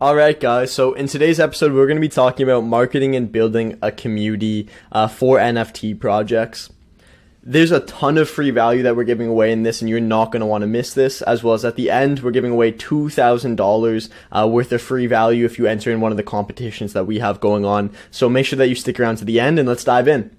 Alright guys, so in today's episode we're going to be talking about marketing and building a community for NFT projects. There's a ton of free value that we're giving away in this, and you're not going to want to miss this, as well as at the end we're giving away $2,000 worth of free value if you enter in one of the competitions that we have going on. So make sure that you stick around to the end and let's dive in.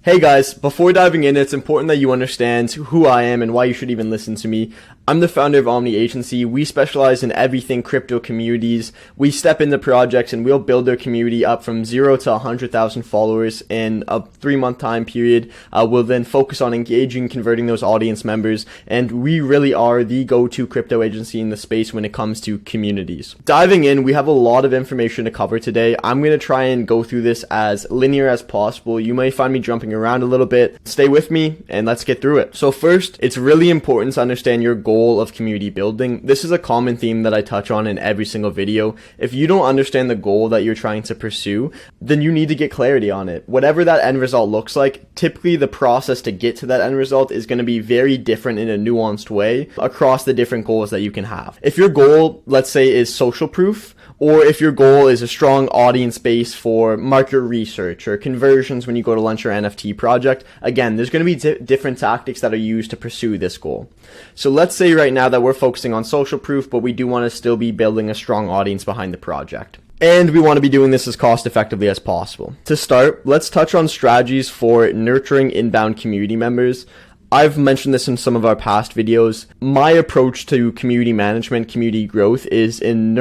Hey guys, before diving in, it's important that you understand who I am and why you should even listen to me. I'm the founder of Omni Agency. We specialize in everything crypto communities. We step into projects and we'll build their community up from 0 to 100,000 followers in a 3-month time period. We'll then focus on engaging, converting those audience members, and we really are the go-to crypto agency in the space when it comes to communities. Diving in, we have a lot of information to cover today. I'm going to try and go through this as linear as possible. You may find me jumping around a little bit. Stay with me and let's get through it. So first, it's really important to understand your goal of community building. This is a common theme that I touch on in every single video. If you don't understand the goal that you're trying to pursue, then you need to get clarity on it. Whatever that end result looks like, typically the process to get to that end result is going to be very different in a nuanced way across the different goals that you can have. If your goal, let's say, is social proof, or if your goal is a strong audience base for market research or conversions when you go to launch your NFT project, again, there's going to be different tactics that are used to pursue this goal. So let's say right now that we're focusing on social proof, but we do want to still be building a strong audience behind the project. And we want to be doing this as cost effectively as possible. To start, let's touch on strategies for nurturing inbound community members. I've mentioned this in some of our past videos. My approach to community management, community growth is in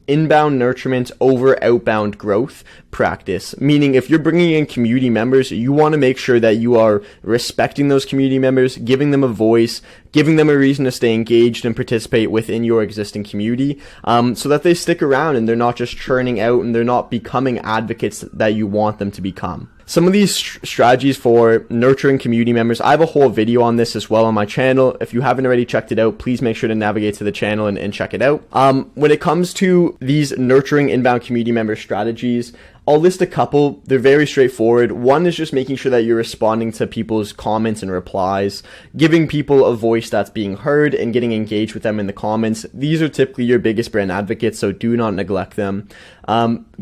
inbound nurturement over outbound growth practice. Meaning if you're bringing in community members, you want to make sure that you are respecting those community members, giving them a voice, giving them a reason to stay engaged and participate within your existing community, so that they stick around and they're not just churning out and they're not becoming advocates that you want them to become. Some of these strategies for nurturing community members, I have a whole video on this as well on my channel. If you haven't already checked it out, please make sure to navigate to the channel and check it out. When it comes to these nurturing inbound community member strategies, I'll list a couple. They're very straightforward. One is just making sure that you're responding to people's comments and replies, giving people a voice that's being heard and getting engaged with them in the comments. These are typically your biggest brand advocates, so do not neglect them.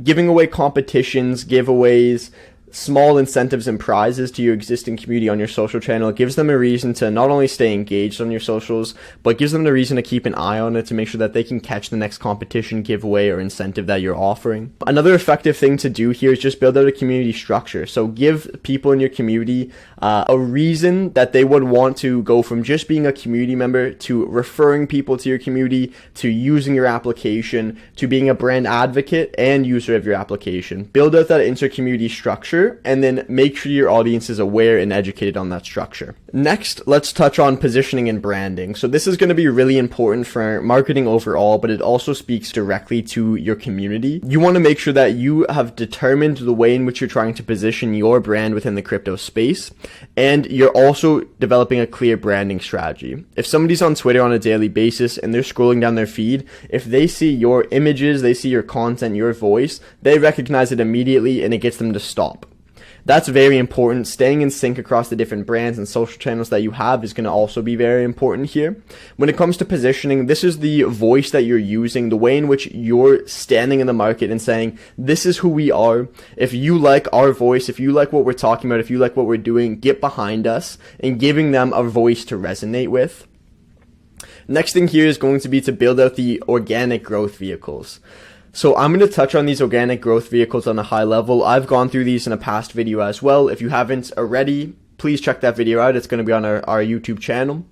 Giving away competitions, giveaways, small incentives and prizes to your existing community on your social channel. It gives them a reason to not only stay engaged on your socials, but gives them the reason to keep an eye on it to make sure that they can catch the next competition, giveaway, or incentive that you're offering. Another effective thing to do here is just build out a community structure. So give people in your community a reason that they would want to go from just being a community member to referring people to your community, to using your application, to being a brand advocate and user of your application. Build out that inter-community structure, and then make sure your audience is aware and educated on that structure. Next, let's touch on positioning and branding. So this is going to be really important for marketing overall, but it also speaks directly to your community. You want to make sure that you have determined the way in which you're trying to position your brand within the crypto space, and you're also developing a clear branding strategy. If somebody's on Twitter on a daily basis and they're scrolling down their feed, if they see your images, they see your content, your voice, they recognize it immediately and it gets them to stop. That's very important. Staying in sync across the different brands and social channels that you have is going to also be very important here. When it comes to positioning, this is the voice that you're using, the way in which you're standing in the market and saying, this is who we are. If you like our voice, if you like what we're talking about, if you like what we're doing, get behind us, and giving them a voice to resonate with. Next thing here is going to be to build out the organic growth vehicles. So I'm going to touch on these organic growth vehicles on a high level. I've gone through these in a past video as well. If you haven't already, please check that video out. It's going to be on our YouTube channel.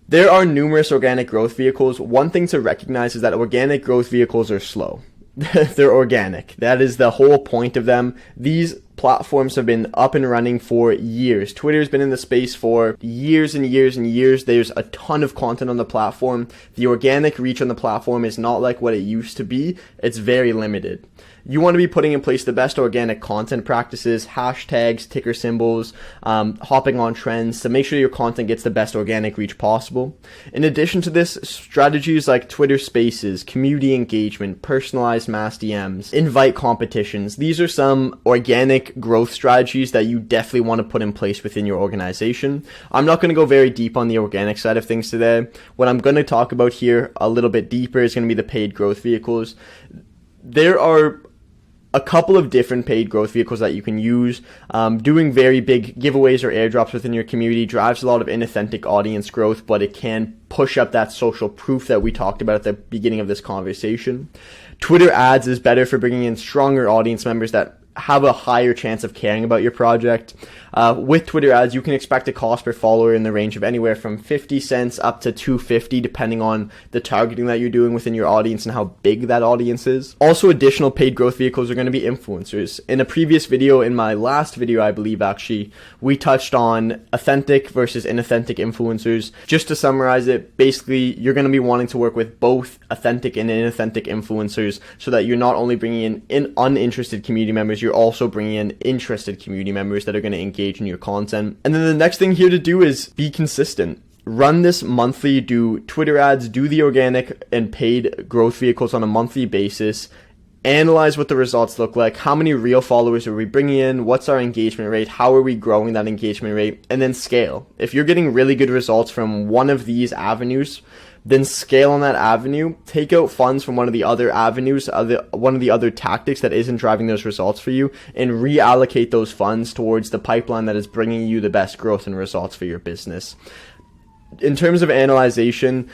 There are numerous organic growth vehicles. One thing to recognize is that organic growth vehicles are slow. They're organic. That is the whole point of them. These platforms have been up and running for years. Twitter's been in the space for years and years and years. There's a ton of content on the platform. The organic reach on the platform is not like what it used to be. It's very limited. You want to be putting in place the best organic content practices, hashtags, ticker symbols, hopping on trends to make sure your content gets the best organic reach possible. In addition to this, strategies like Twitter Spaces, community engagement, personalized mass DMs, invite competitions. These are some organic growth strategies that you definitely want to put in place within your organization. I'm not going to go very deep on the organic side of things today. What I'm going to talk about here a little bit deeper is going to be the paid growth vehicles. There are a couple of different paid growth vehicles that you can use. Doing very big giveaways or airdrops within your community drives a lot of inauthentic audience growth, but it can push up that social proof that we talked about at the beginning of this conversation. Twitter ads is better for bringing in stronger audience members that have a higher chance of caring about your project. With Twitter ads, you can expect a cost per follower in the range of anywhere from 50 cents up to $2.50, depending on the targeting that you're doing within your audience and how big that audience is. Also, additional paid growth vehicles are going to be influencers. In a previous video, in my last video, I believe actually, we touched on authentic versus inauthentic influencers. Just to summarize it, basically, you're going to be wanting to work with both authentic and inauthentic influencers so that you're not only bringing in uninterested community members, you're also bringing in interested community members that are going to engage in your content. And then the next thing here to do is be consistent. Run this monthly, do Twitter ads, do the organic and paid growth vehicles on a monthly basis. Analyze what the results look like. How many real followers are we bringing in? What's our engagement rate? How are we growing that engagement rate? And then scale. If you're getting really good results from one of these avenues, then scale on that avenue, take out funds from one of the other avenues, one of the other tactics that isn't driving those results for you, and reallocate those funds towards the pipeline that is bringing you the best growth and results for your business. In terms of analyzation,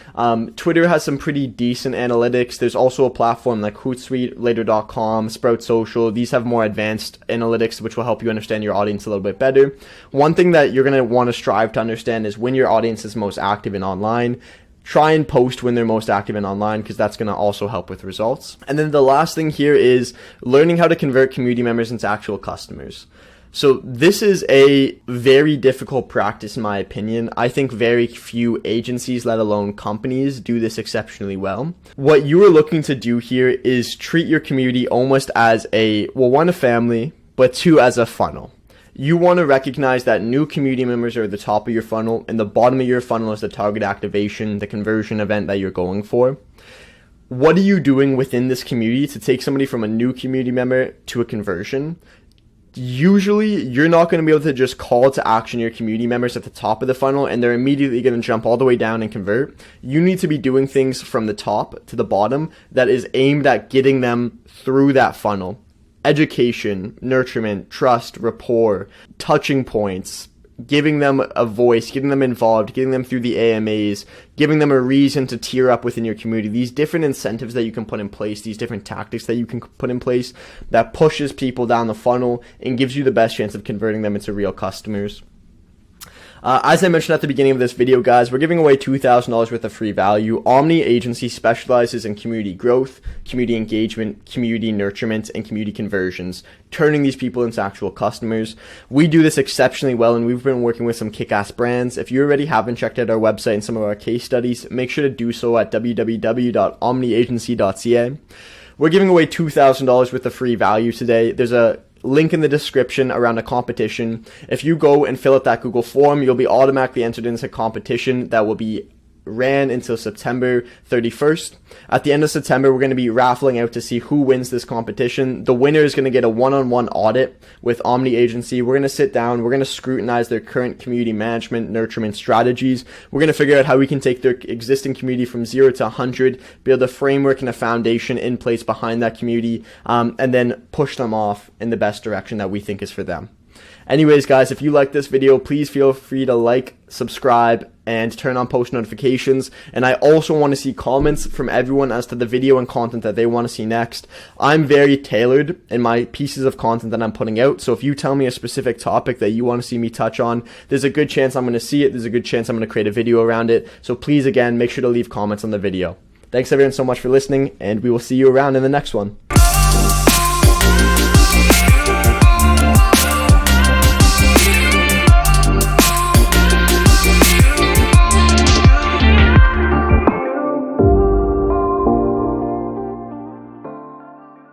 Twitter has some pretty decent analytics. There's also a platform like Hootsuite, Later.com, Sprout Social. These have more advanced analytics, which will help you understand your audience a little bit better. One thing that you're going to want to strive to understand is when your audience is most active and online. Try and post when they're most active and online, because that's going to also help with results. And then the last thing here is learning how to convert community members into actual customers. So this is a very difficult practice in my opinion. I think very few agencies, let alone companies, do this exceptionally well. What you are looking to do here is treat your community almost as one, a family, but two, as a funnel. You want to recognize that new community members are at the top of your funnel, and the bottom of your funnel is the target activation, the conversion event that you're going for. What are you doing within this community to take somebody from a new community member to a conversion? Usually, you're not going to be able to just call to action your community members at the top of the funnel and they're immediately going to jump all the way down and convert. You need to be doing things from the top to the bottom that is aimed at getting them through that funnel. Education, nurturement, trust, rapport, touching points, giving them a voice, getting them involved, getting them through the AMAs, giving them a reason to tier up within your community. These different incentives that you can put in place, these different tactics that you can put in place that pushes people down the funnel and gives you the best chance of converting them into real customers. As I mentioned at the beginning of this video, guys, we're giving away $2,000 worth of free value. Omni Agency specializes in community growth, community engagement, community nurturement, and community conversions, turning these people into actual customers. We do this exceptionally well, and we've been working with some kick-ass brands. If you already haven't checked out our website and some of our case studies, make sure to do so at www.omniagency.ca. We're giving away $2,000 worth of free value today. There's a link in the description around a competition. If you go and fill out that Google form, you'll be automatically entered into a competition that will be ran until September 31st. At the end of September, we're going to be raffling out to see who wins this competition. The winner is going to get a one-on-one audit with Omni Agency. We're going to sit down, we're going to scrutinize their current community management, nurturement strategies. We're going to figure out how we can take their existing community from 0 to 100, build a framework and a foundation in place behind that community, and then push them off in the best direction that we think is for them. Anyways, guys, if you like this video, please feel free to like, subscribe, and turn on post notifications. And I also want to see comments from everyone as to the video and content that they want to see next. I'm very tailored in my pieces of content that I'm putting out. So if you tell me a specific topic that you want to see me touch on, there's a good chance I'm going to see it. There's a good chance I'm going to create a video around it. So please, again, make sure to leave comments on the video. Thanks everyone so much for listening, and we will see you around in the next one.